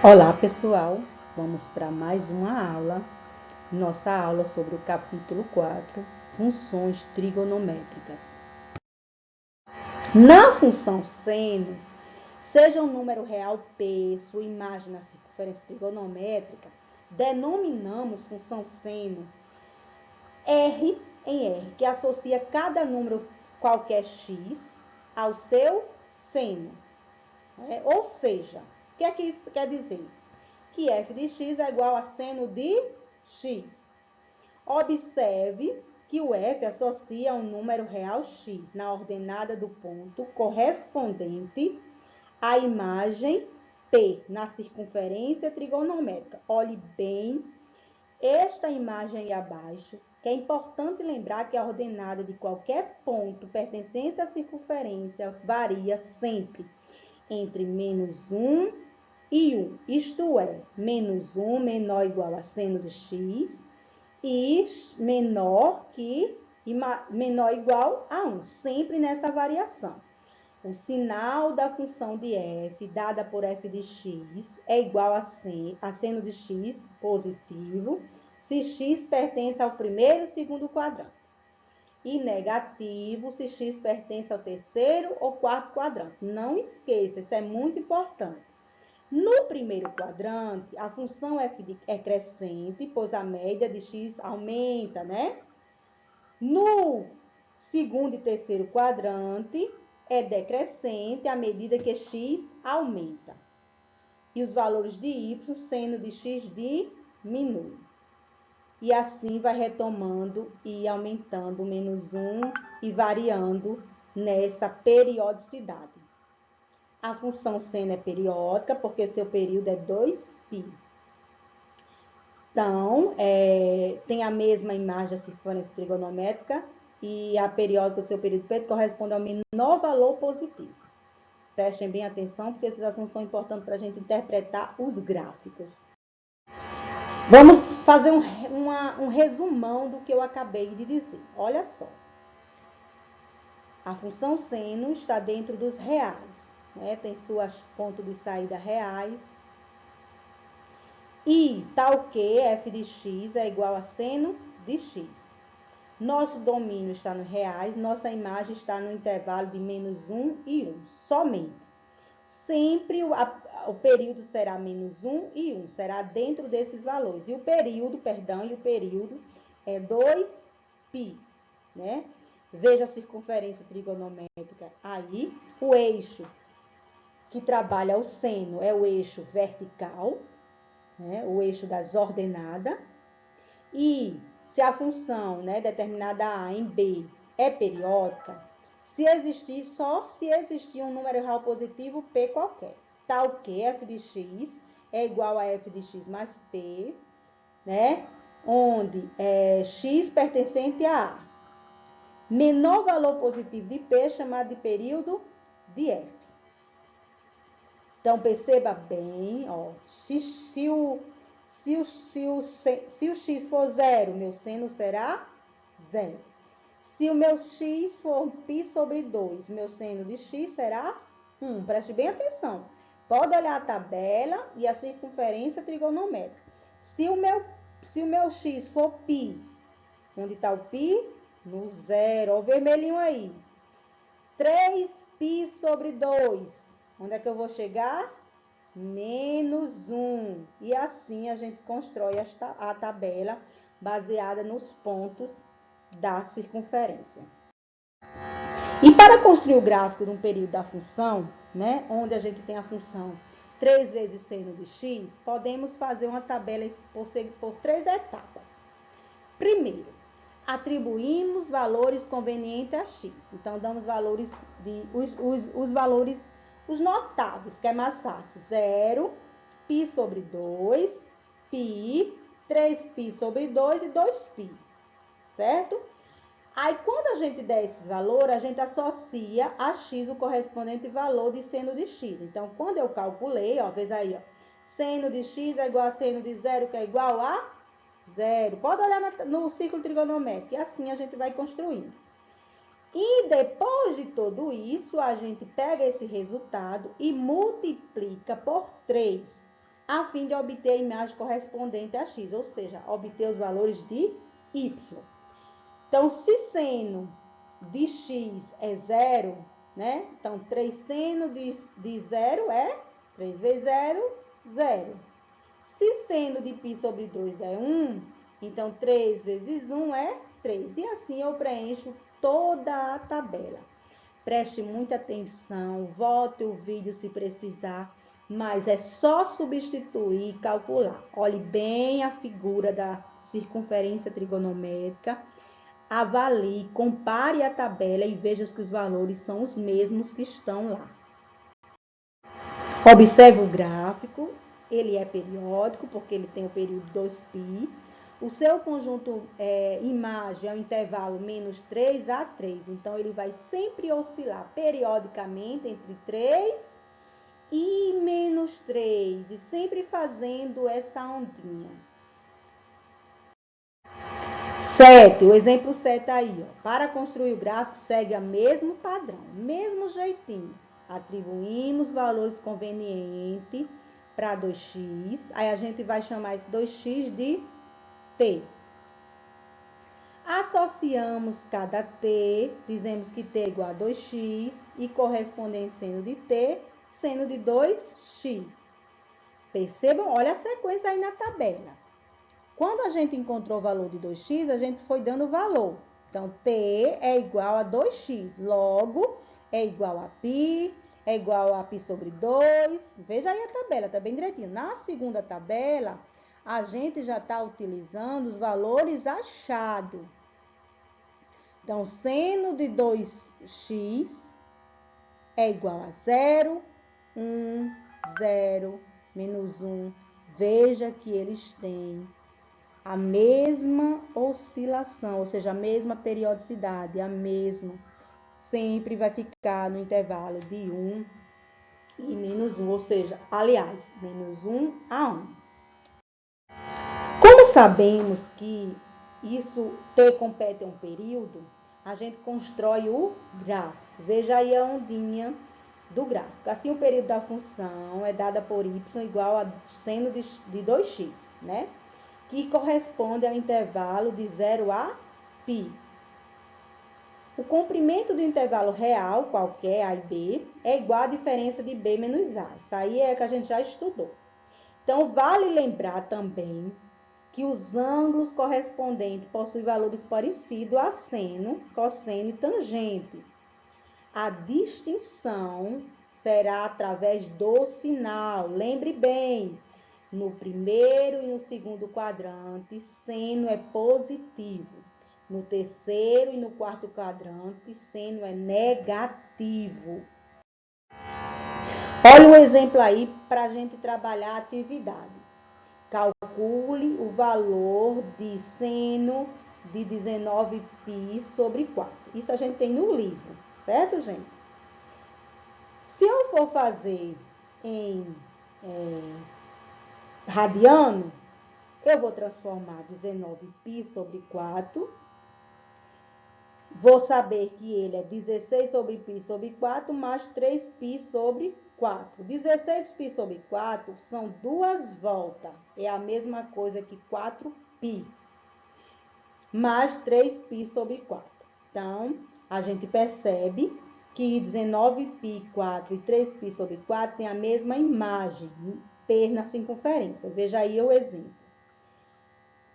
Olá, pessoal! Vamos para mais uma aula, nossa aula sobre o capítulo 4, funções trigonométricas. Na função seno, seja um número real P, sua imagem na circunferência trigonométrica, denominamos função seno R em R, que associa cada número qualquer x ao seu seno. Ou seja, o que é que isso quer dizer? Que f de x é igual a seno de x. Observe que o f associa um número real x na ordenada do ponto correspondente à imagem P na circunferência trigonométrica. Olhe bem esta imagem aí abaixo, que é importante lembrar que a ordenada de qualquer ponto pertencente à circunferência varia sempre entre -1 e 1, isto é, -1 menor ou igual a seno de x e menor ou igual a 1, sempre nessa variação. O sinal da função de f, dada por f de x, é igual a seno de x positivo, se x pertence ao primeiro e segundo quadrante, e negativo se x pertence ao terceiro ou quarto quadrante. Não esqueça, isso é muito importante. No primeiro quadrante, a função f é crescente, pois a média de x aumenta, né? No segundo e terceiro quadrante, é decrescente à medida que x aumenta. E os valores de y, seno de x diminui. E assim vai retomando e aumentando -1 e variando nessa periodicidade. A função seno é periódica, porque seu período é 2π. Então, tem a mesma imagem da circunferência trigonométrica e a periódica do seu período P corresponde ao menor valor positivo. Prestem bem atenção, porque esses assuntos são importantes para a gente interpretar os gráficos. Vamos fazer um resumão do que eu acabei de dizer. Olha só. A função seno está dentro dos reais, né? Tem suas pontos de saída reais. E tal que f de x é igual a seno de x. Nosso domínio está nos reais, nossa imagem está no intervalo de -1 e 1, somente. Sempre o período será -1 e 1, será dentro desses valores. E o período é 2π, né? Veja a circunferência trigonométrica aí. O eixo que trabalha o seno é o eixo vertical, né? O eixo das ordenadas. E se a função, né, determinada A em B é periódica, só se existir um número real positivo P qualquer, tal que f de x é igual a f de x mais P, né, onde x pertencente a A. Menor valor positivo de P é chamado de período de F. Então, perceba bem, ó, se o x for 0, meu seno será 0. Se o meu x for π sobre 2, meu seno de x será 1. Preste bem atenção. Pode olhar a tabela e a circunferência trigonométrica. Se o meu x for π, onde está o π? No 0. Olha o vermelhinho aí. 3π sobre 2. Onde é que eu vou chegar? -1. E assim a gente constrói a tabela baseada nos pontos da circunferência. E para construir o gráfico de um período da função, né, onde a gente tem a função 3 vezes seno de x, podemos fazer uma tabela por 3 etapas. Primeiro, atribuímos valores convenientes a x. Então, damos valores os valores, os notáveis, que é mais fácil. 0, π sobre 2, π, 3π sobre 2 e 2π, certo? Aí, quando a gente der esses valores, a gente associa a x o correspondente valor de seno de x. Então, quando eu calculei, ó, veja aí, ó, seno de x é igual a seno de 0, que é igual a 0. Pode olhar no círculo trigonométrico, e assim a gente vai construindo. E depois de tudo isso, a gente pega esse resultado e multiplica por 3. a fim de obter a imagem correspondente a x, ou seja, obter os valores de y. Então, se seno de x é 0, né? Então, 3 seno de 0 é 3 vezes 0, 0. Se seno de π sobre 2 é 1, então 3 vezes 1 é 3. E assim eu preencho toda a tabela. Preste muita atenção, volte o vídeo se precisar, mas é só substituir e calcular. Olhe bem a figura da circunferência trigonométrica, avalie, compare a tabela e veja que os valores são os mesmos que estão lá. Observe o gráfico, ele é periódico, porque ele tem o período 2π. O seu conjunto imagem é o intervalo menos 3 a 3. Então, ele vai sempre oscilar periodicamente entre 3 e menos 3. E sempre fazendo essa ondinha. 7, o exemplo 7 aí, ó. Para construir o gráfico, segue o mesmo padrão, mesmo jeitinho. Atribuímos valores convenientes para 2x. Aí a gente vai chamar esse 2x de t. Associamos cada t, dizemos que t é igual a 2x e correspondente seno de t, seno de 2x. Percebam? Olha a sequência aí na tabela. Quando a gente encontrou o valor de 2x, a gente foi dando valor. Então, t é igual a 2x, logo é igual a π, é igual a π sobre 2. Veja aí a tabela, tá bem direitinho. Na segunda tabela, a gente já está utilizando os valores achados. Então, seno de 2x é igual a 0, 1, 0, menos 1. Veja que eles têm a mesma oscilação, ou seja, a mesma periodicidade, a mesma. Sempre vai ficar no intervalo de 1 e menos 1, ou seja, aliás, menos 1 a 1. Como sabemos que isso t compete a um período, a gente constrói o gráfico. Veja aí a ondinha do gráfico. Assim, o período da função é dada por y igual a seno de 2x, né? Que corresponde ao intervalo de 0 a π. O comprimento do intervalo real, qualquer, A e B, é igual à diferença de B menos A. Isso aí é que a gente já estudou. Então, vale lembrar também que os ângulos correspondentes possuem valores parecidos a seno, cosseno e tangente. A distinção será através do sinal. Lembre bem, no primeiro e no segundo quadrante, seno é positivo. No terceiro e no quarto quadrante, seno é negativo. Olha um exemplo aí para a gente trabalhar a atividade. Calcule o valor de seno de 19π sobre 4. Isso a gente tem no livro, certo, gente? Se eu for fazer em radiano, eu vou transformar 19π sobre 4. Vou saber que ele é 16 sobre π sobre 4 mais 3π sobre 4. 16π sobre 4 são 2 voltas. É a mesma coisa que 4π. Mais 3π sobre 4. Então, a gente percebe que 19π, 4 e 3π sobre 4 tem a mesma imagem, P na circunferência. Veja aí o exemplo.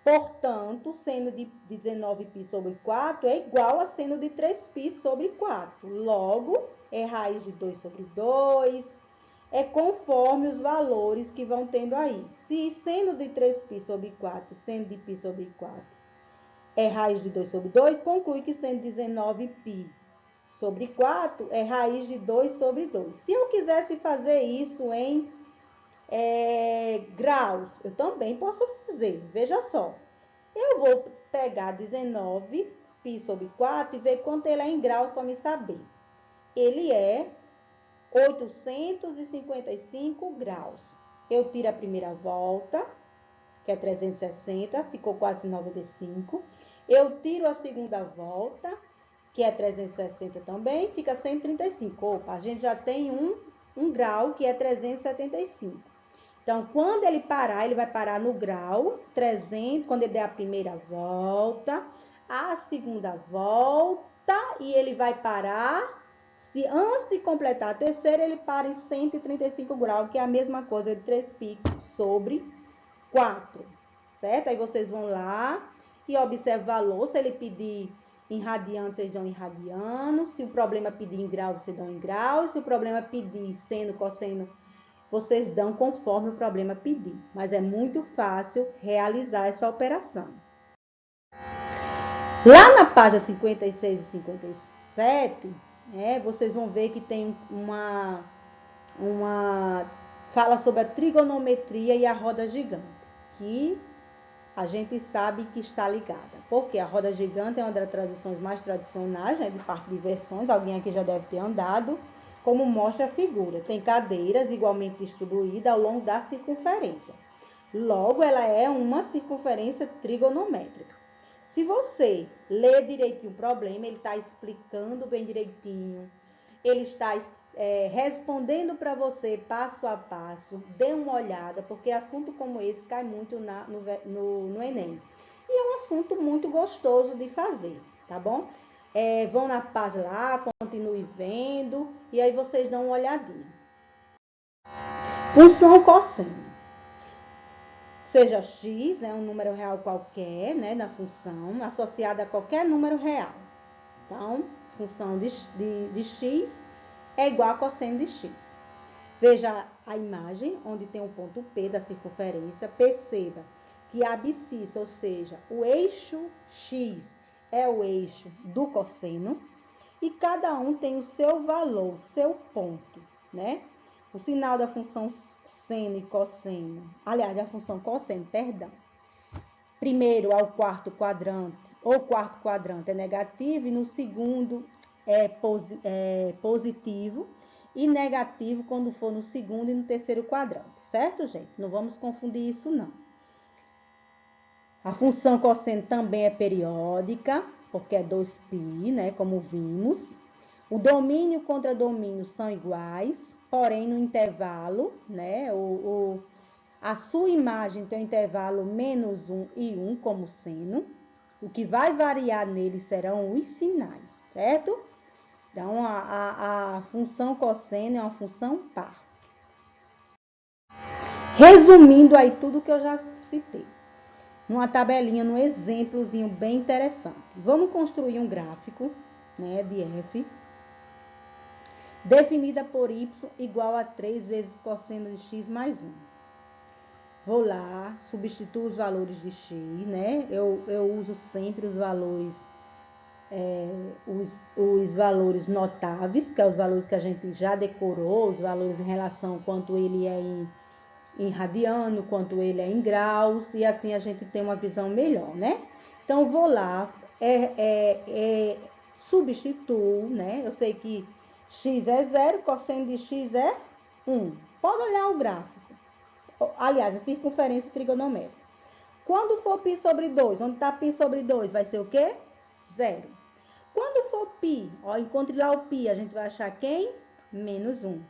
Portanto, seno de 19π sobre 4 é igual a seno de 3π sobre 4. Logo, é raiz de 2 sobre 2. É conforme os valores que vão tendo aí. Se seno de 3π sobre 4 e seno de π sobre 4 é raiz de 2 sobre 2, conclui que seno de 19π sobre 4 é raiz de 2 sobre 2. Se eu quisesse fazer isso em graus, eu também posso fazer. Veja só. Eu vou pegar 19π sobre 4 e ver quanto ele é em graus para me saber. Ele é 855 graus. Eu tiro a primeira volta, que é 360, ficou quase 95. Eu tiro a segunda volta, que é 360 também, fica 135. Opa, a gente já tem um grau, que é 375. Então, quando ele parar, ele vai parar no grau 300, quando ele der a primeira volta, a segunda volta, e ele vai parar, se antes de completar a terceira, ele para em 135 graus, que é a mesma coisa de 3π sobre 4, certo? Aí vocês vão lá e observam o valor, se ele pedir em radiano, vocês dão em radiano, se o problema pedir em grau, vocês dão em grau, se o problema pedir seno, cosseno, vocês dão conforme o problema pedir. Mas é muito fácil realizar essa operação. Lá na página 56 e 57, vocês vão ver que tem fala sobre a trigonometria e a roda gigante, que a gente sabe que está ligada. Porque a roda gigante é uma das tradições mais tradicionais, né, de parque de diversões, alguém aqui já deve ter andado, como mostra a figura. Tem cadeiras igualmente distribuídas ao longo da circunferência. Logo, ela é uma circunferência trigonométrica. Se você ler direitinho o problema, ele está explicando bem direitinho, ele está respondendo para você passo a passo. Dê uma olhada, porque assunto como esse cai muito no Enem. E é um assunto muito gostoso de fazer, tá bom? Vão na página lá, continue vendo, e aí vocês dão uma olhadinha. Função cosseno. Seja x, né, um número real qualquer, né, na função, associada a qualquer número real. Então, função de x é igual a cosseno de x. Veja a imagem, onde tem o ponto P da circunferência. Perceba que a abscissa, ou seja, o eixo x é o eixo do cosseno, e cada um tem o seu valor, o seu ponto, né? O sinal da função seno e cosseno, aliás, da função cosseno, perdão. Primeiro ao quarto quadrante, ou quarto quadrante é negativo, e no segundo é positivo, e negativo quando for no segundo e no terceiro quadrante, certo, gente? Não vamos confundir isso, não. A função cosseno também é periódica, porque é 2π, né, como vimos. O domínio contra domínio são iguais, porém no intervalo, né, a sua imagem tem um intervalo -1 e 1 como seno. O que vai variar nele serão os sinais, certo? Então, a função cosseno é uma função par. Resumindo aí tudo que eu já citei, numa tabelinha, num exemplozinho bem interessante. Vamos construir um gráfico, né, de f, definida por y igual a 3 vezes cosseno de x mais 1. Vou lá, substituo os valores de x, né? Eu uso sempre os valores, os valores notáveis, que é os valores que a gente já decorou, os valores em relação quanto ele é em radiano, quanto ele é em graus, e assim a gente tem uma visão melhor, né? Então, vou lá, substituo, né? Eu sei que x é 0, cosseno de x é 1. Pode olhar o gráfico. Aliás, a circunferência trigonométrica. Quando for π sobre 2, onde está π sobre 2, vai ser o quê? 0. Quando for π, ó, encontre lá o π, a gente vai achar quem? -1.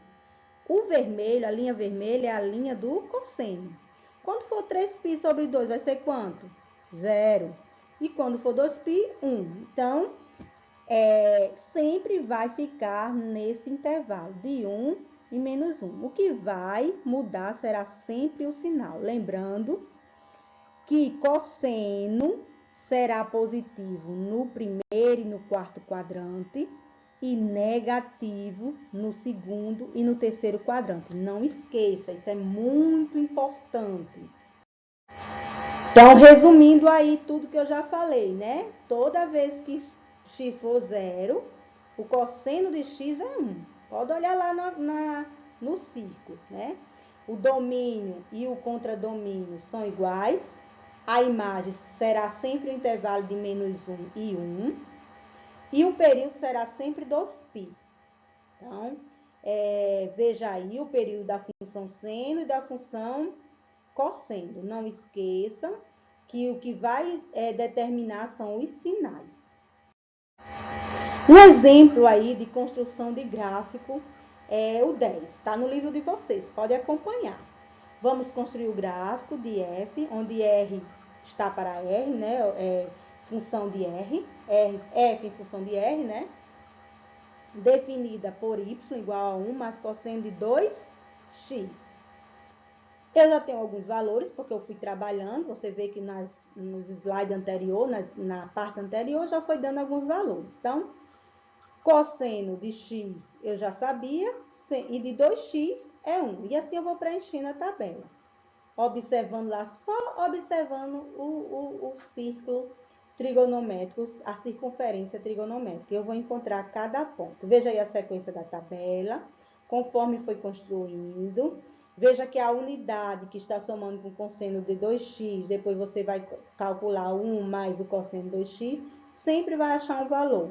O vermelho, a linha vermelha, é a linha do cosseno. Quando for 3π sobre 2, vai ser quanto? 0. E quando for 2π, 1. Então, sempre vai ficar nesse intervalo de 1 e -1. O que vai mudar será sempre o sinal. Lembrando que cosseno será positivo no primeiro e no quarto quadrante e negativo no segundo e no terceiro quadrante. Não esqueça, isso é muito importante. Então, resumindo aí tudo que eu já falei, né? Toda vez que x for 0, o cosseno de x é 1. Pode olhar lá no círculo, né? O domínio e o contradomínio são iguais. A imagem será sempre o intervalo de -1 e 1. E o período será sempre 2π. Então, veja aí o período da função seno e da função cosseno. Não esqueçam que o que vai determinar são os sinais. Um exemplo aí de construção de gráfico é o 10. Está no livro de vocês, pode acompanhar. Vamos construir o gráfico de f, onde r está para r, né? Função de r, f em função de r, né? Definida por y igual a 1 mais cosseno de 2x. Eu já tenho alguns valores, porque eu fui trabalhando. Você vê que nos slides anteriores, na parte anterior, já foi dando alguns valores. Então, cosseno de x eu já sabia, e de 2x é 1. E assim eu vou preenchendo a tabela. Observando lá, só observando o círculo trigonométrico, a circunferência trigonométrica. Eu vou encontrar cada ponto. Veja aí a sequência da tabela, conforme foi construindo. Veja que a unidade que está somando com o cosseno de 2x, depois você vai calcular 1 mais o cosseno de 2x, sempre vai achar um valor,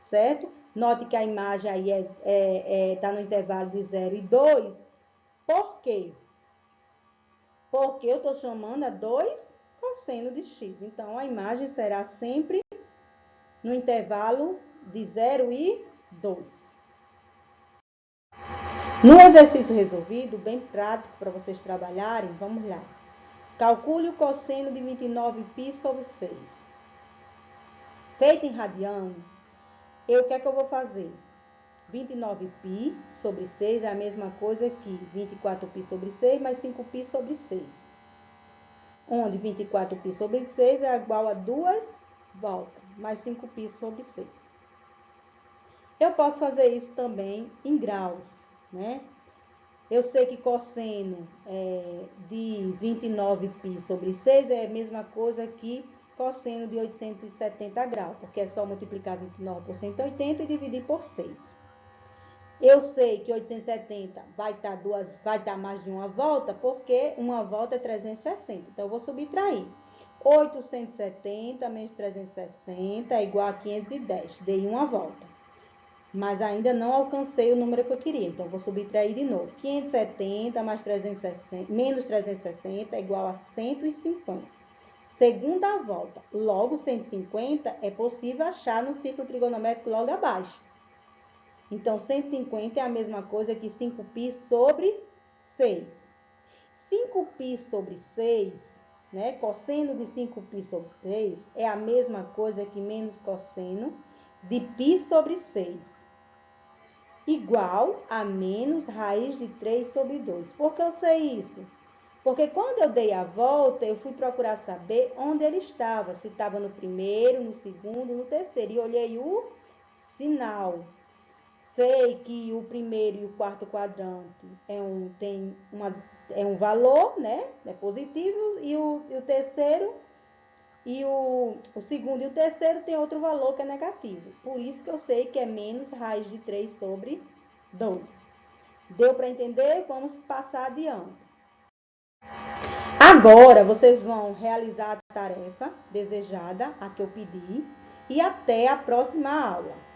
certo? Note que a imagem aí está no intervalo de 0 e 2. Por quê? Porque eu estou chamando a 2 cosseno de x. Então, a imagem será sempre no intervalo de 0 e 2. No exercício resolvido, bem prático para vocês trabalharem, vamos lá. Calcule o cosseno de 29π sobre 6. Feito em radiano, o que é que eu vou fazer? 29π sobre 6 é a mesma coisa que 24π sobre 6 mais 5π sobre 6. Onde 24π sobre 6 é igual a 2 voltas, mais 5π sobre 6. Eu posso fazer isso também em graus, né? Eu sei que cosseno de 29π sobre 6 é a mesma coisa que cosseno de 870 graus, porque é só multiplicar 29 por 180 e dividir por 6. Eu sei que 870 vai estar mais de uma volta, porque uma volta é 360. Então, eu vou subtrair. 870 menos 360 é igual a 510. Dei uma volta. Mas ainda não alcancei o número que eu queria. Então, eu vou subtrair de novo. 570 mais 360, menos 360 é igual a 150. Segunda volta. Logo, 150 é possível achar no círculo trigonométrico logo abaixo. Então, 150 é a mesma coisa que 5π sobre 6. 5π sobre 6, né? Cosseno de 5π sobre 6 é a mesma coisa que menos cosseno de π sobre 6. Igual a menos raiz de 3 sobre 2. Por que eu sei isso? Porque quando eu dei a volta, eu fui procurar saber onde ele estava. Se estava no primeiro, no segundo, no terceiro. E olhei o sinal. Sei que o primeiro e o quarto quadrante tem um valor, né? É positivo, e o terceiro, e o segundo e o terceiro tem outro valor que é negativo. Por isso que eu sei que é menos raiz de 3 sobre 2. Deu para entender? Vamos passar adiante. Agora, vocês vão realizar a tarefa desejada, a que eu pedi, e até a próxima aula.